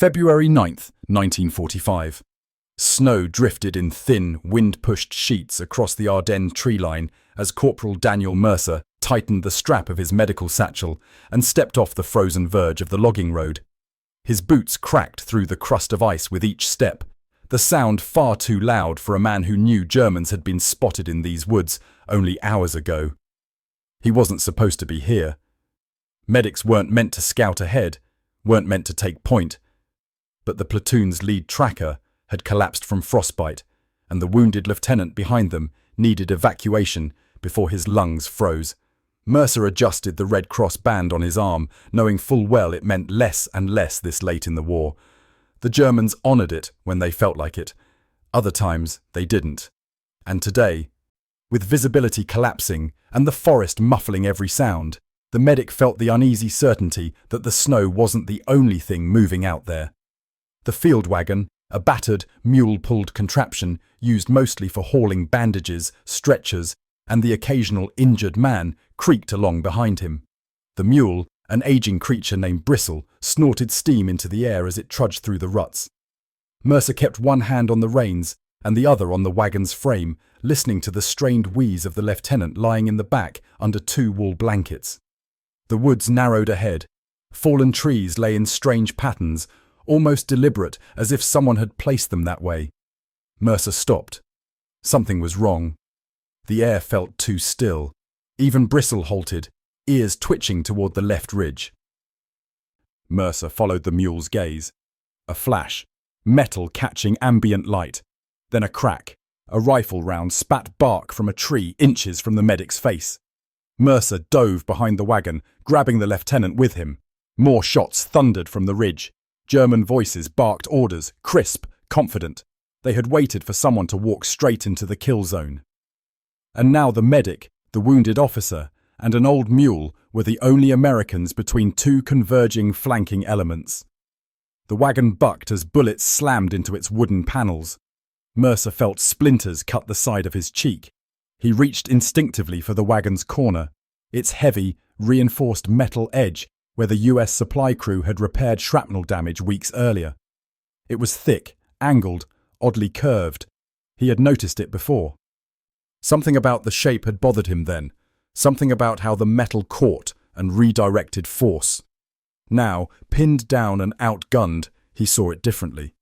February 9th, 1945. Snow drifted in thin, wind-pushed sheets across the Ardennes tree line as Corporal Daniel Mercer tightened the strap of his medical satchel and stepped off the frozen verge of the logging road. His boots cracked through the crust of ice with each step, the sound far too loud for a man who knew Germans had been spotted in these woods only hours ago. He wasn't supposed to be here. Medics weren't meant to scout ahead, weren't meant to take point. But the platoon's lead tracker had collapsed from frostbite, and the wounded lieutenant behind them needed evacuation before his lungs froze. Mercer adjusted the Red Cross band on his arm, knowing full well it meant less and less this late in the war. The Germans honoured it when they felt like it. Other times they didn't. And today, with visibility collapsing and the forest muffling every sound, the medic felt the uneasy certainty that the snow wasn't the only thing moving out there. The field wagon, a battered, mule-pulled contraption used mostly for hauling bandages, stretchers, and the occasional injured man, creaked along behind him. The mule, an aging creature named Bristle, snorted steam into the air as it trudged through the ruts. Mercer kept one hand on the reins and the other on the wagon's frame, listening to the strained wheeze of the lieutenant lying in the back under two wool blankets. The woods narrowed ahead. Fallen trees lay in strange patterns, almost deliberate, as if someone had placed them that way. Mercer stopped. Something was wrong. The air felt too still. Even Bristle halted, ears twitching toward the left ridge. Mercer followed the mule's gaze. A flash, metal catching ambient light. Then a crack. A rifle round spat bark from a tree inches from the medic's face. Mercer dove behind the wagon, grabbing the lieutenant with him. More shots thundered from the ridge. German voices barked orders, crisp, confident. They had waited for someone to walk straight into the kill zone. And now the medic, the wounded officer, and an old mule were the only Americans between two converging flanking elements. The wagon bucked as bullets slammed into its wooden panels. Mercer felt splinters cut the side of his cheek. He reached instinctively for the wagon's corner, its heavy, reinforced metal edge where the US supply crew had repaired shrapnel damage weeks earlier. It was thick, angled, oddly curved. He had noticed it before. Something about the shape had bothered him then, something about how the metal caught and redirected force. Now, pinned down and outgunned, he saw it differently.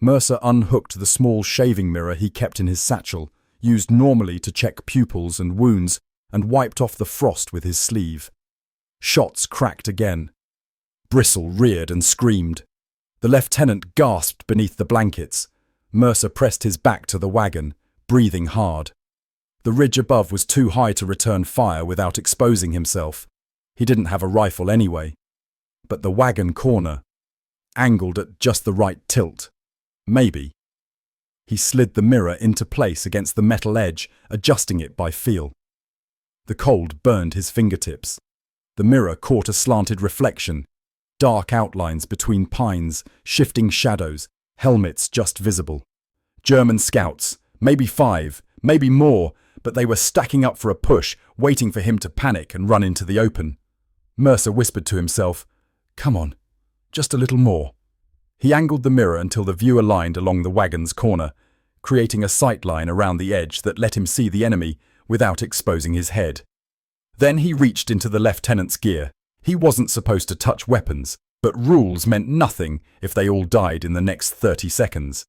Mercer unhooked the small shaving mirror he kept in his satchel, used normally to check pupils and wounds, and wiped off the frost with his sleeve. Shots cracked again. Bristle reared and screamed. The lieutenant gasped beneath the blankets. Mercer pressed his back to the wagon, breathing hard. The ridge above was too high to return fire without exposing himself. He didn't have a rifle anyway. But the wagon corner, angled at just the right tilt. Maybe. He slid the mirror into place against the metal edge, adjusting it by feel. The cold burned his fingertips. The mirror caught a slanted reflection, dark outlines between pines, shifting shadows, helmets just visible. German scouts, maybe 5, maybe more, but they were stacking up for a push, waiting for him to panic and run into the open. Mercer whispered to himself, "Come on, just a little more." He angled the mirror until the view aligned along the wagon's corner, creating a sight line around the edge that let him see the enemy without exposing his head. Then he reached into the lieutenant's gear. He wasn't supposed to touch weapons, but rules meant nothing if they all died in the next 30 seconds.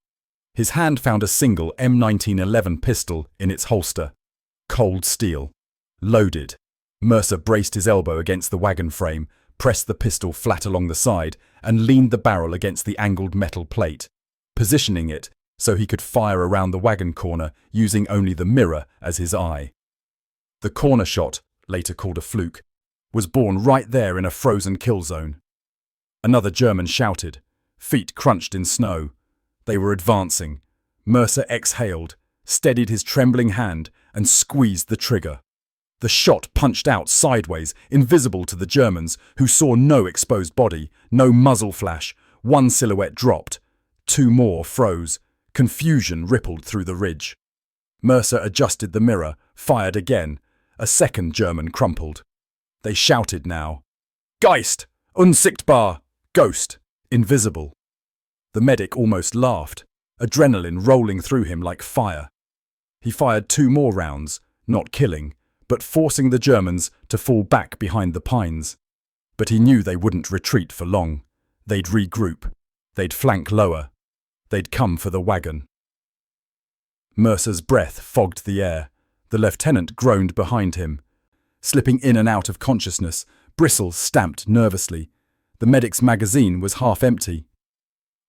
His hand found a single M1911 pistol in its holster. Cold steel. Loaded. Mercer braced his elbow against the wagon frame, pressed the pistol flat along the side, and leaned the barrel against the angled metal plate, positioning it so he could fire around the wagon corner using only the mirror as his eye. The corner shot, later called a fluke, was born right there in a frozen kill zone. Another German shouted. Feet crunched in snow. They were advancing. Mercer exhaled, steadied his trembling hand, and squeezed the trigger. The shot punched out sideways, invisible to the Germans, who saw no exposed body, no muzzle flash. One silhouette dropped. 2 more froze. Confusion rippled through the ridge. Mercer adjusted the mirror, fired again. A second German crumpled. They shouted now. Geist! Unsichtbar! Ghost! Invisible! The medic almost laughed, adrenaline rolling through him like fire. He fired 2 more rounds, not killing, but forcing the Germans to fall back behind the pines. But he knew they wouldn't retreat for long. They'd regroup. They'd flank lower. They'd come for the wagon. Mercer's breath fogged the air. The lieutenant groaned behind him. Slipping in and out of consciousness, bristles stamped nervously. The medic's magazine was half empty.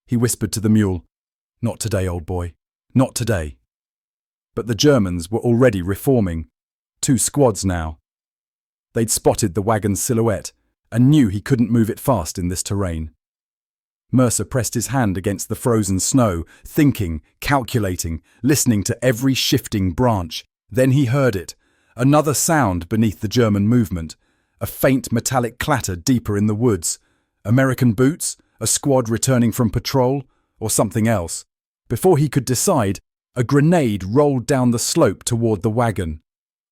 He whispered to the mule, "Not today, old boy. Not today." But the Germans were already reforming. 2 squads now. They'd spotted the wagon's silhouette and knew he couldn't move it fast in this terrain. Mercer pressed his hand against the frozen snow, thinking, calculating, listening to every shifting branch. Then he heard it, another sound beneath the German movement, a faint metallic clatter deeper in the woods. American boots, a squad returning from patrol, or something else. Before he could decide, a grenade rolled down the slope toward the wagon.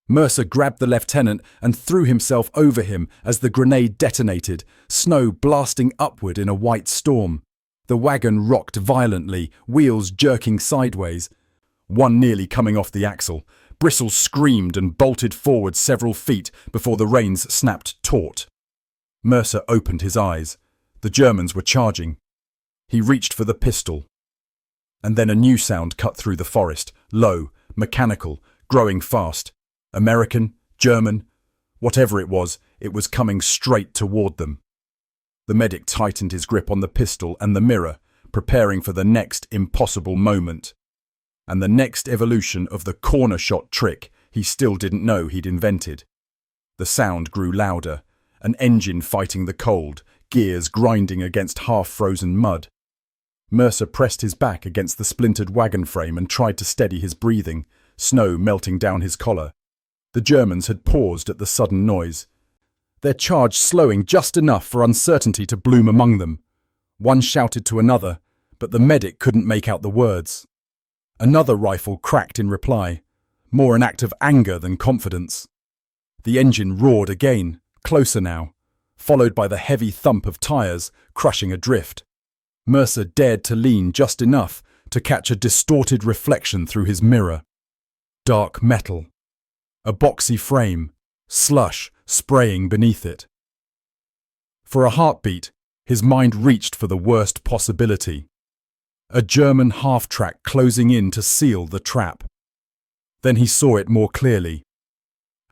Mercer grabbed the lieutenant and threw himself over him as the grenade detonated, snow blasting upward in a white storm. The wagon rocked violently, wheels jerking sideways, one nearly coming off the axle. Bristles screamed and bolted forward several feet before the reins snapped taut. Mercer opened his eyes. The Germans were charging. He reached for the pistol. And then a new sound cut through the forest, low, mechanical, growing fast. American, German, whatever it was coming straight toward them. The medic tightened his grip on the pistol and the mirror, preparing for the next impossible moment. And the next evolution of the corner shot trick he still didn't know he'd invented. The sound grew louder, an engine fighting the cold, gears grinding against half-frozen mud. Mercer pressed his back against the splintered wagon frame and tried to steady his breathing, snow melting down his collar. The Germans had paused at the sudden noise, their charge slowing just enough for uncertainty to bloom among them. One shouted to another, but the medic couldn't make out the words. Another rifle cracked in reply, more an act of anger than confidence. The engine roared again, closer now, followed by the heavy thump of tires crushing a drift. Mercer dared to lean just enough to catch a distorted reflection through his mirror. Dark metal. A boxy frame, slush spraying beneath it. For a heartbeat, his mind reached for the worst possibility. A German half-track closing in to seal the trap. Then he saw it more clearly.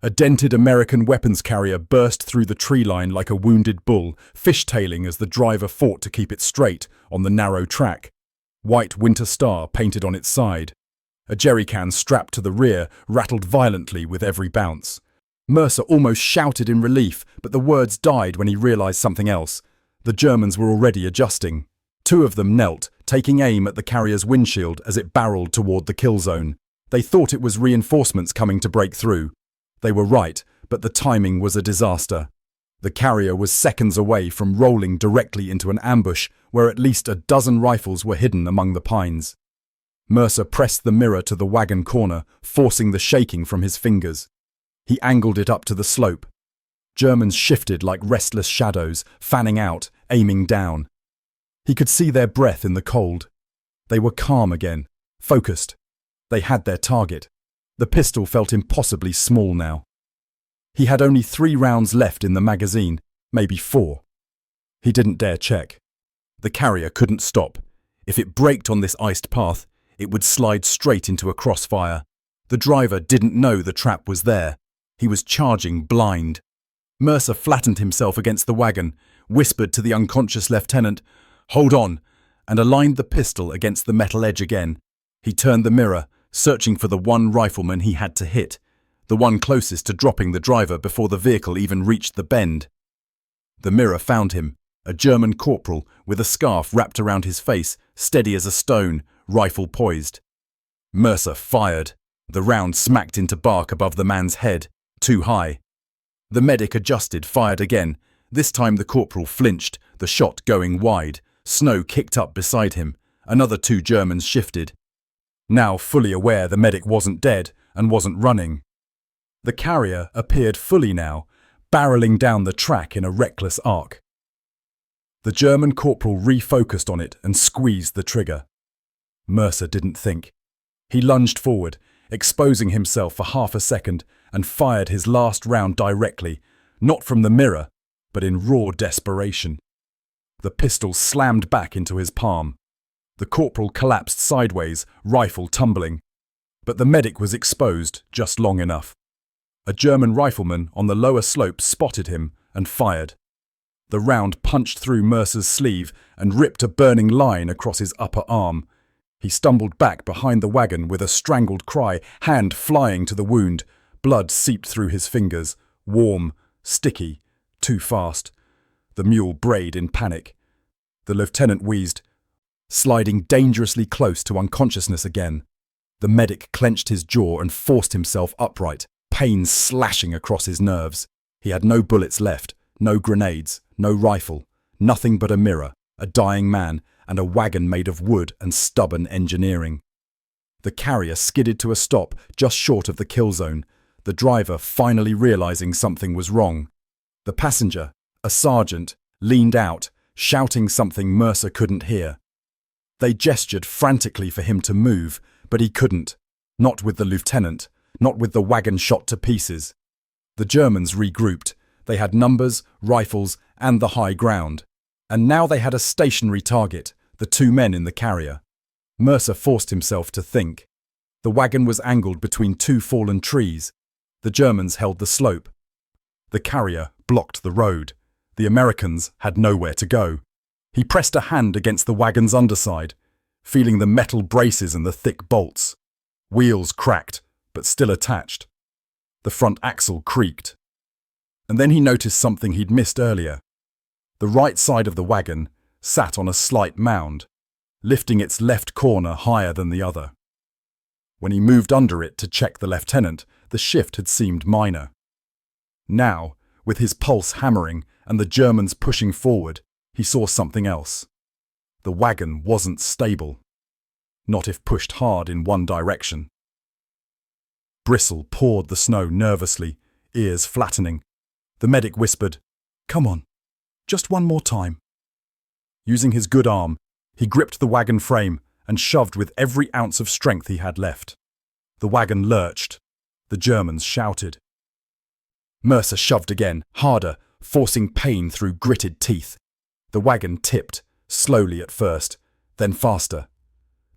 A dented American weapons carrier burst through the tree line like a wounded bull, fishtailing as the driver fought to keep it straight on the narrow track. White winter star painted on its side. A jerrycan strapped to the rear rattled violently with every bounce. Mercer almost shouted in relief, but the words died when he realized something else. The Germans were already adjusting. 2 of them knelt, taking aim at the carrier's windshield as it barreled toward the kill zone. They thought it was reinforcements coming to break through. They were right, but the timing was a disaster. The carrier was seconds away from rolling directly into an ambush where at least a dozen rifles were hidden among the pines. Mercer pressed the mirror to the wagon corner, forcing the shaking from his fingers. He angled it up to the slope. Germans shifted like restless shadows, fanning out, aiming down. He could see their breath in the cold. They were calm again, focused. They had their target. The pistol felt impossibly small now. He had only 3 rounds left in the magazine, maybe 4. He didn't dare check. The carrier couldn't stop. If it braked on this iced path, it would slide straight into a crossfire. The driver didn't know the trap was there. He was charging blind. Mercer flattened himself against the wagon, whispered to the unconscious lieutenant, "Hold on," and aligned the pistol against the metal edge again. He turned the mirror, searching for the one rifleman he had to hit, the one closest to dropping the driver before the vehicle even reached the bend. The mirror found him, a German corporal with a scarf wrapped around his face, steady as a stone, rifle poised. Mercer fired. The round smacked into bark above the man's head, too high. The medic adjusted, fired again. This time the corporal flinched, the shot going wide. Snow kicked up beside him. Another 2 Germans shifted. Now fully aware the medic wasn't dead and wasn't running. The carrier appeared fully now, barreling down the track in a reckless arc. The German corporal refocused on it and squeezed the trigger. Mercer didn't think. He lunged forward, exposing himself for half a second, and fired his last round directly, not from the mirror, but in raw desperation. The pistol slammed back into his palm. The corporal collapsed sideways, rifle tumbling. But the medic was exposed just long enough. A German rifleman on the lower slope spotted him and fired. The round punched through Mercer's sleeve and ripped a burning line across his upper arm. He stumbled back behind the wagon with a strangled cry, hand flying to the wound. Blood seeped through his fingers, warm, sticky, too fast. The mule brayed in panic. The lieutenant wheezed, sliding dangerously close to unconsciousness again. The medic clenched his jaw and forced himself upright, pain slashing across his nerves. He had no bullets left, no grenades, no rifle, nothing but a mirror, a dying man, and a wagon made of wood and stubborn engineering. The carrier skidded to a stop just short of the kill zone, the driver finally realizing something was wrong. The passenger, a sergeant, leaned out, shouting something Mercer couldn't hear. They gestured frantically for him to move, but he couldn't. Not with the lieutenant, not with the wagon shot to pieces. The Germans regrouped. They had numbers, rifles, and the high ground. And now they had a stationary target, the two men in the carrier. Mercer forced himself to think. The wagon was angled between two fallen trees. The Germans held the slope. The carrier blocked the road. The Americans had nowhere to go. He pressed a hand against the wagon's underside, feeling the metal braces and the thick bolts. Wheels cracked, but still attached. The front axle creaked. And then he noticed something he'd missed earlier. The right side of the wagon sat on a slight mound, lifting its left corner higher than the other. When he moved under it to check the lieutenant, the shift had seemed minor. Now, with his pulse hammering and the Germans pushing forward, he saw something else. The wagon wasn't stable. Not if pushed hard in one direction. Bristle pawed the snow nervously, ears flattening. The medic whispered, "Come on, just one more time." Using his good arm, he gripped the wagon frame and shoved with every ounce of strength he had left. The wagon lurched. The Germans shouted. Mercer shoved again, harder, forcing pain through gritted teeth. The wagon tipped, slowly at first, then faster.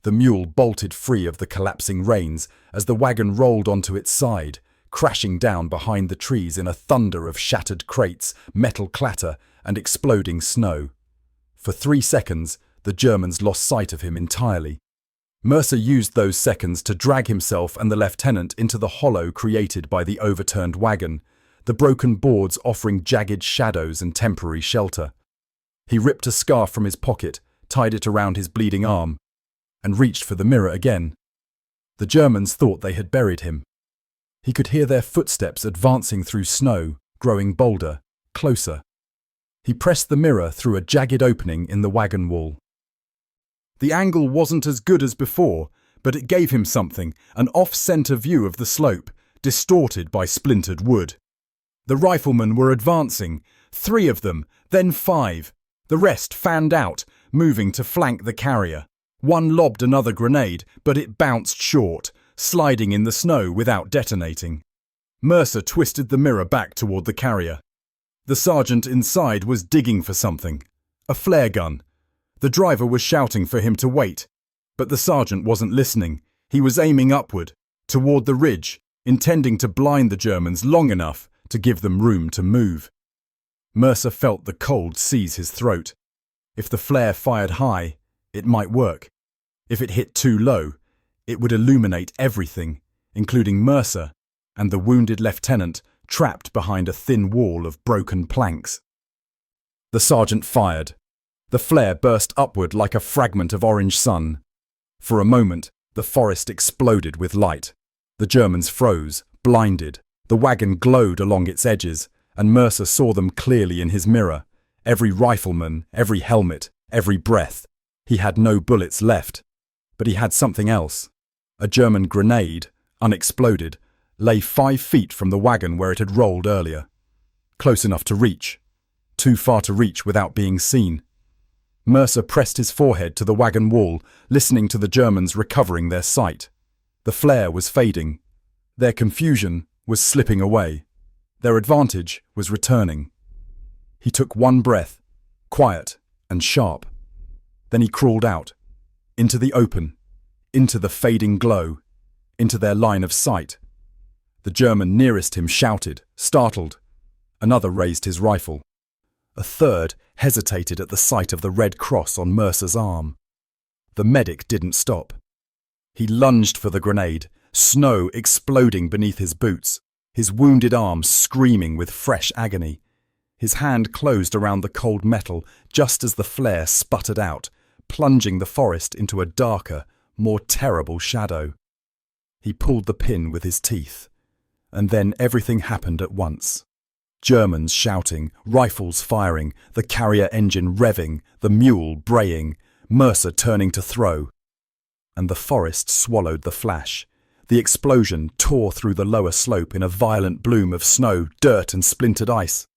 The mule bolted free of the collapsing reins as the wagon rolled onto its side, crashing down behind the trees in a thunder of shattered crates, metal clatter, and exploding snow. For 3 seconds, the Germans lost sight of him entirely. Mercer used those seconds to drag himself and the lieutenant into the hollow created by the overturned wagon, the broken boards offering jagged shadows and temporary shelter. He ripped a scarf from his pocket, tied it around his bleeding arm, and reached for the mirror again. The Germans thought they had buried him. He could hear their footsteps advancing through snow, growing bolder, closer. He pressed the mirror through a jagged opening in the wagon wall. The angle wasn't as good as before, but it gave him something, an off-center view of the slope, distorted by splintered wood. The riflemen were advancing, 3 of them, then 5. The rest fanned out, moving to flank the carrier. One lobbed another grenade, but it bounced short, sliding in the snow without detonating. Mercer twisted the mirror back toward the carrier. The sergeant inside was digging for something. A flare gun. The driver was shouting for him to wait, but the sergeant wasn't listening. He was aiming upward, toward the ridge, intending to blind the Germans long enough to give them room to move. Mercer felt the cold seize his throat. If the flare fired high, it might work. If it hit too low, it would illuminate everything, including Mercer and the wounded lieutenant trapped behind a thin wall of broken planks. The sergeant fired. The flare burst upward like a fragment of orange sun. For a moment, the forest exploded with light. The Germans froze, blinded. The wagon glowed along its edges, and Mercer saw them clearly in his mirror. Every rifleman, every helmet, every breath. He had no bullets left. But he had something else. A German grenade, unexploded, lay 5 feet from the wagon where it had rolled earlier. Close enough to reach. Too far to reach without being seen. Mercer pressed his forehead to the wagon wall, listening to the Germans recovering their sight. The flare was fading. Their confusion was slipping away. Their advantage was returning. He took one breath, quiet and sharp. Then he crawled out, into the open, into the fading glow, into their line of sight. The German nearest him shouted, startled. Another raised his rifle. A third hesitated at the sight of the red cross on Mercer's arm. The medic didn't stop. He lunged for the grenade, snow exploding beneath his boots, his wounded arm screaming with fresh agony. His hand closed around the cold metal just as the flare sputtered out, plunging the forest into a darker, more terrible shadow. He pulled the pin with his teeth, and then everything happened at once. Germans shouting, rifles firing, the carrier engine revving, the mule braying, Mercer turning to throw. And the forest swallowed the flash. The explosion tore through the lower slope in a violent bloom of snow, dirt and splintered ice.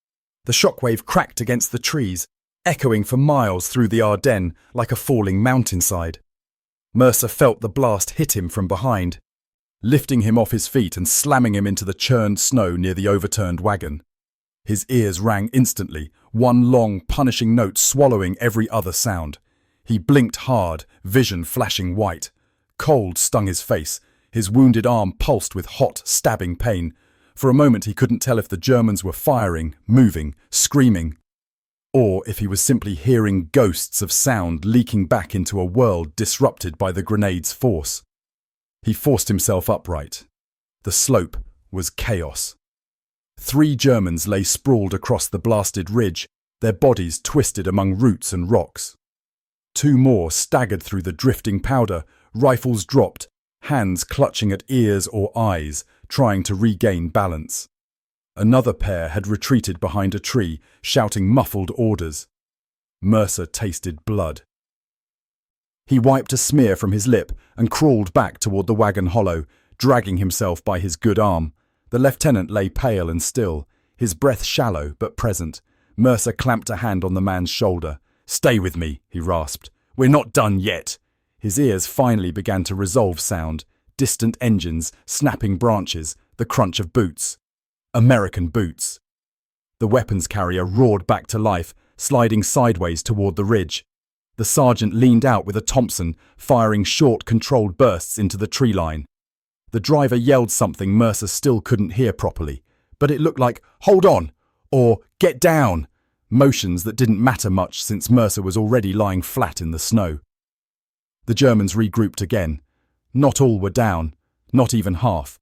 The shockwave cracked against the trees, echoing for miles through the Ardennes like a falling mountainside. Mercer felt the blast hit him from behind, lifting him off his feet and slamming him into the churned snow near the overturned wagon. His ears rang instantly, one long, punishing note swallowing every other sound. He blinked hard, vision flashing white. Cold stung his face. His wounded arm pulsed with hot, stabbing pain. For a moment he couldn't tell if the Germans were firing, moving, screaming, or if he was simply hearing ghosts of sound leaking back into a world disrupted by the grenade's force. He forced himself upright. The slope was chaos. 3 Germans lay sprawled across the blasted ridge, their bodies twisted among roots and rocks. 2 more staggered through the drifting powder, rifles dropped, hands clutching at ears or eyes, trying to regain balance. Another pair had retreated behind a tree, shouting muffled orders. Mercer tasted blood. He wiped a smear from his lip and crawled back toward the wagon hollow, dragging himself by his good arm. The lieutenant lay pale and still, his breath shallow but present. Mercer clamped a hand on the man's shoulder. "Stay with me," he rasped. "We're not done yet." His ears finally began to resolve sound. Distant engines, snapping branches, the crunch of boots. American boots. The weapons carrier roared back to life, sliding sideways toward the ridge. The sergeant leaned out with a Thompson, firing short, controlled bursts into the tree line. The driver yelled something Mercer still couldn't hear properly, but it looked like, "Hold on!" or "Get down!" motions that didn't matter much since Mercer was already lying flat in the snow. The Germans regrouped again. Not all were down, not even half.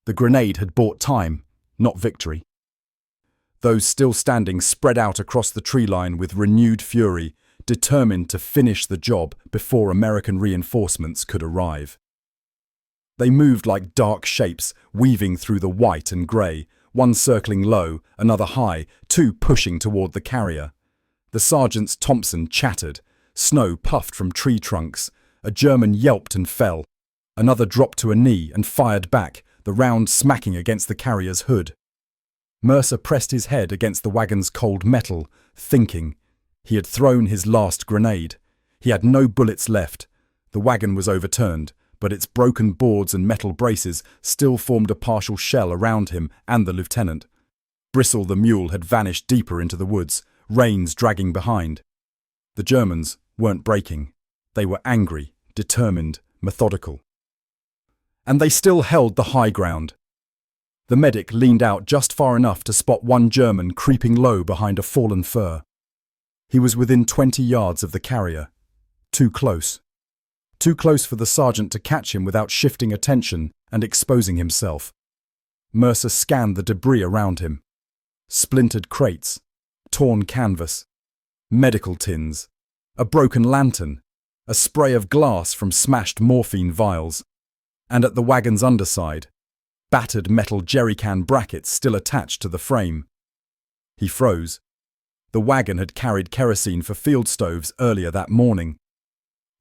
The grenade had bought time, not victory. Those still standing spread out across the tree line with renewed fury, determined to finish the job before American reinforcements could arrive. They moved like dark shapes, weaving through the white and grey, one circling low, another high, 2 pushing toward the carrier. The sergeant's Thompson chattered. Snow puffed from tree trunks. A German yelped and fell. Another dropped to a knee and fired back, the round smacking against the carrier's hood. Mercer pressed his head against the wagon's cold metal, thinking. He had thrown his last grenade. He had no bullets left. The wagon was overturned, but its broken boards and metal braces still formed a partial shell around him and the lieutenant. Bristle the mule had vanished deeper into the woods, reins dragging behind. The Germans weren't breaking. They were angry, determined, methodical. And they still held the high ground. The medic leaned out just far enough to spot one German creeping low behind a fallen fir. He was within 20 yards of the carrier. Too close. Too close for the sergeant to catch him without shifting attention and exposing himself. Mercer scanned the debris around him. Splintered crates, torn canvas, medical tins, a broken lantern, a spray of glass from smashed morphine vials, and at the wagon's underside, battered metal jerrycan brackets still attached to the frame. He froze. The wagon had carried kerosene for field stoves earlier that morning.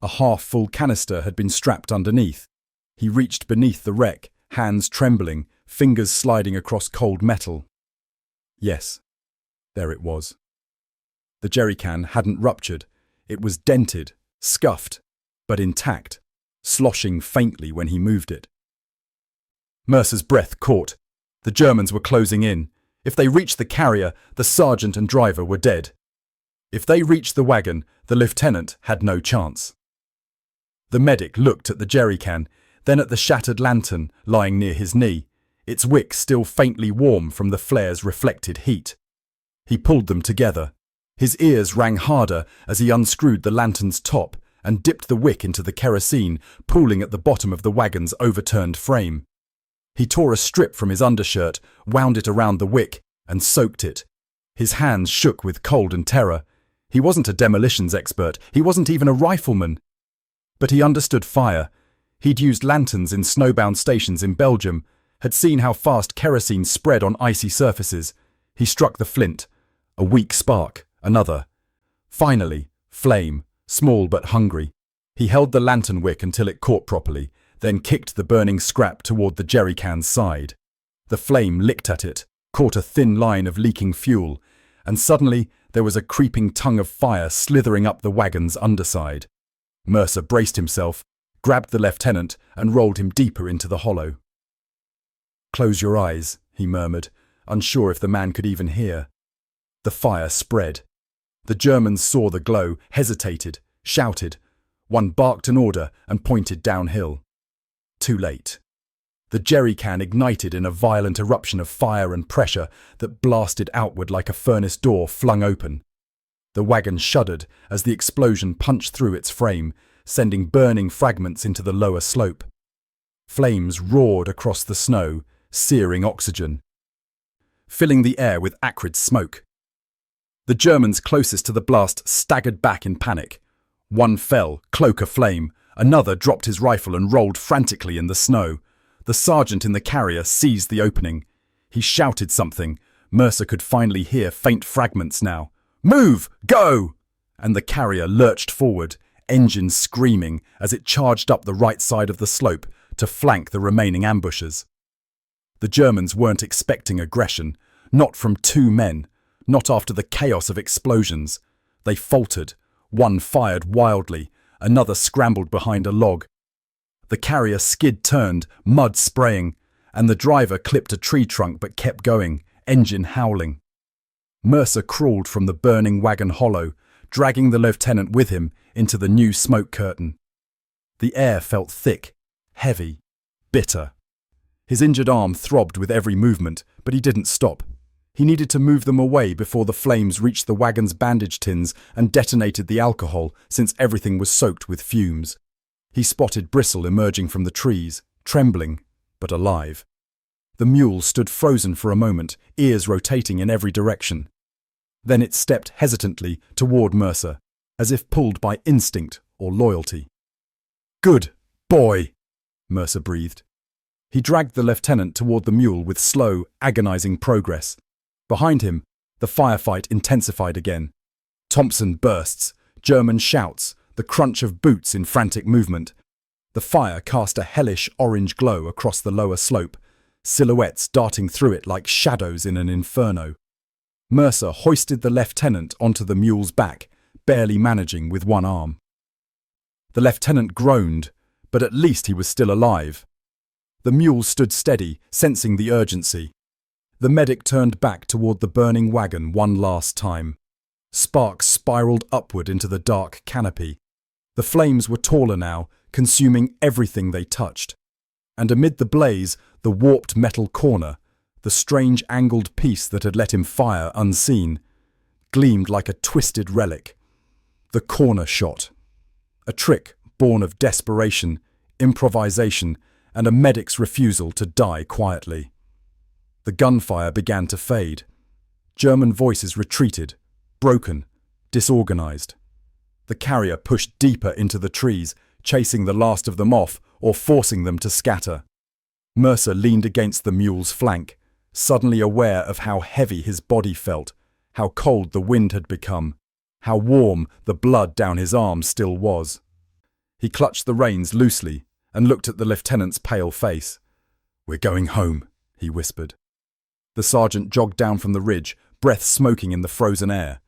A half-full canister had been strapped underneath. He reached beneath the wreck, hands trembling, fingers sliding across cold metal. Yes, there it was. The jerrycan hadn't ruptured. It was dented, scuffed, but intact, sloshing faintly when he moved it. Mercer's breath caught. The Germans were closing in. If they reached the carrier, the sergeant and driver were dead. If they reached the wagon, the lieutenant had no chance. The medic looked at the jerrycan, then at the shattered lantern lying near his knee, its wick still faintly warm from the flare's reflected heat. He pulled them together. His ears rang harder as he unscrewed the lantern's top and dipped the wick into the kerosene pooling at the bottom of the wagon's overturned frame. He tore a strip from his undershirt, wound it around the wick, and soaked it. His hands shook with cold and terror. He wasn't a demolitions expert, he wasn't even a rifleman. But he understood fire. He'd used lanterns in snowbound stations in Belgium, had seen how fast kerosene spread on icy surfaces. He struck the flint. A weak spark, another. Finally, flame, small but hungry. He held the lantern wick until it caught properly, then kicked the burning scrap toward the jerrycan's side. The flame licked at it, caught a thin line of leaking fuel, and suddenly there was a creeping tongue of fire slithering up the wagon's underside. Mercer braced himself, grabbed the lieutenant, and rolled him deeper into the hollow. "Close your eyes," he murmured, unsure if the man could even hear. The fire spread. The Germans saw the glow, hesitated, shouted. One barked an order and pointed downhill. Too late. The jerrycan ignited in a violent eruption of fire and pressure that blasted outward like a furnace door flung open. The wagon shuddered as the explosion punched through its frame, sending burning fragments into the lower slope. Flames roared across the snow, searing oxygen, filling the air with acrid smoke. The Germans closest to the blast staggered back in panic. One fell, cloak aflame. Another dropped his rifle and rolled frantically in the snow. The sergeant in the carrier seized the opening. He shouted something. Mercer could finally hear faint fragments now. "Move! Go!" And the carrier lurched forward, engines screaming as it charged up the right side of the slope to flank the remaining ambushers. The Germans weren't expecting aggression, not from two men, not after the chaos of explosions. They faltered. One fired wildly, another scrambled behind a log. The carrier skid-turned, mud spraying, and the driver clipped a tree trunk but kept going, engine howling. Mercer crawled from the burning wagon hollow, dragging the lieutenant with him into the new smoke curtain. The air felt thick, heavy, bitter. His injured arm throbbed with every movement, but he didn't stop. He needed to move them away before the flames reached the wagon's bandage tins and detonated the alcohol, since everything was soaked with fumes. He spotted Bristle emerging from the trees, trembling, but alive. The mule stood frozen for a moment, ears rotating in every direction. Then it stepped hesitantly toward Mercer, as if pulled by instinct or loyalty. "Good boy," Mercer breathed. He dragged the lieutenant toward the mule with slow, agonizing progress. Behind him, the firefight intensified again. Thompson bursts, German shouts, the crunch of boots in frantic movement. The fire cast a hellish orange glow across the lower slope, silhouettes darting through it like shadows in an inferno. Mercer hoisted the lieutenant onto the mule's back, barely managing with one arm. The lieutenant groaned, but at least he was still alive. The mule stood steady, sensing the urgency. The medic turned back toward the burning wagon one last time. Sparks spiraled upward into the dark canopy. The flames were taller now, consuming everything they touched. And amid the blaze, the warped metal corner, the strange angled piece that had let him fire unseen, gleamed like a twisted relic. The corner shot. A trick born of desperation, improvisation, and a medic's refusal to die quietly. The gunfire began to fade. German voices retreated, broken, disorganized. The carrier pushed deeper into the trees, chasing the last of them off or forcing them to scatter. Mercer leaned against the mule's flank, suddenly aware of how heavy his body felt, how cold the wind had become, how warm the blood down his arm still was. He clutched the reins loosely and looked at the lieutenant's pale face. "We're going home," he whispered. The sergeant jogged down from the ridge, breath smoking in the frozen air.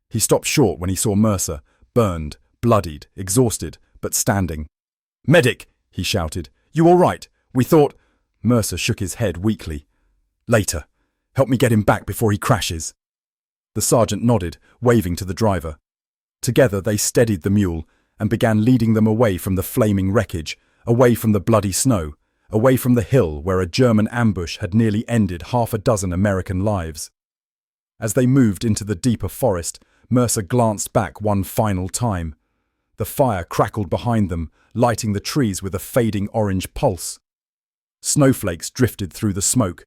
He stopped short when he saw Mercer, burned, bloodied, exhausted, but standing. "Medic!" he shouted. "You all right? We thought—" Mercer shook his head weakly. "Later. Help me get him back before he crashes." The sergeant nodded, waving to the driver. Together they steadied the mule and began leading them away from the flaming wreckage, away from the bloody snow, away from the hill where a German ambush had nearly ended 6 American lives. As they moved into the deeper forest, Mercer glanced back one final time. The fire crackled behind them, lighting the trees with a fading orange pulse. Snowflakes drifted through the smoke,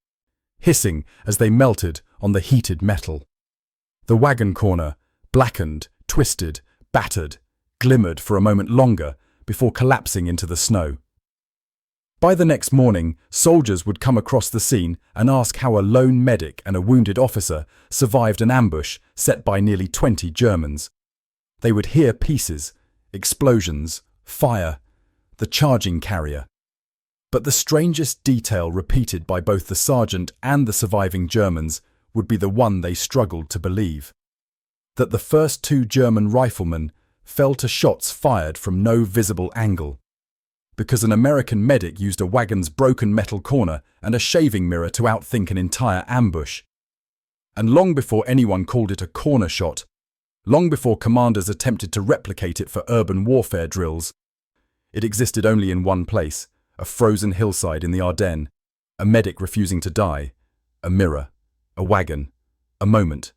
hissing as they melted on the heated metal. The wagon corner, blackened, twisted, battered, glimmered for a moment longer before collapsing into the snow. By the next morning, soldiers would come across the scene and ask how a lone medic and a wounded officer survived an ambush set by nearly 20 Germans. They would hear pieces, explosions, fire, the charging carrier. But the strangest detail repeated by both the sergeant and the surviving Germans would be the one they struggled to believe. That the first 2 German riflemen fell to shots fired from no visible angle, because an American medic used a wagon's broken metal corner and a shaving mirror to outthink an entire ambush. And long before anyone called it a corner shot, long before commanders attempted to replicate it for urban warfare drills, it existed only in one place, a frozen hillside in the Ardennes, a medic refusing to die, a mirror, a wagon, a moment,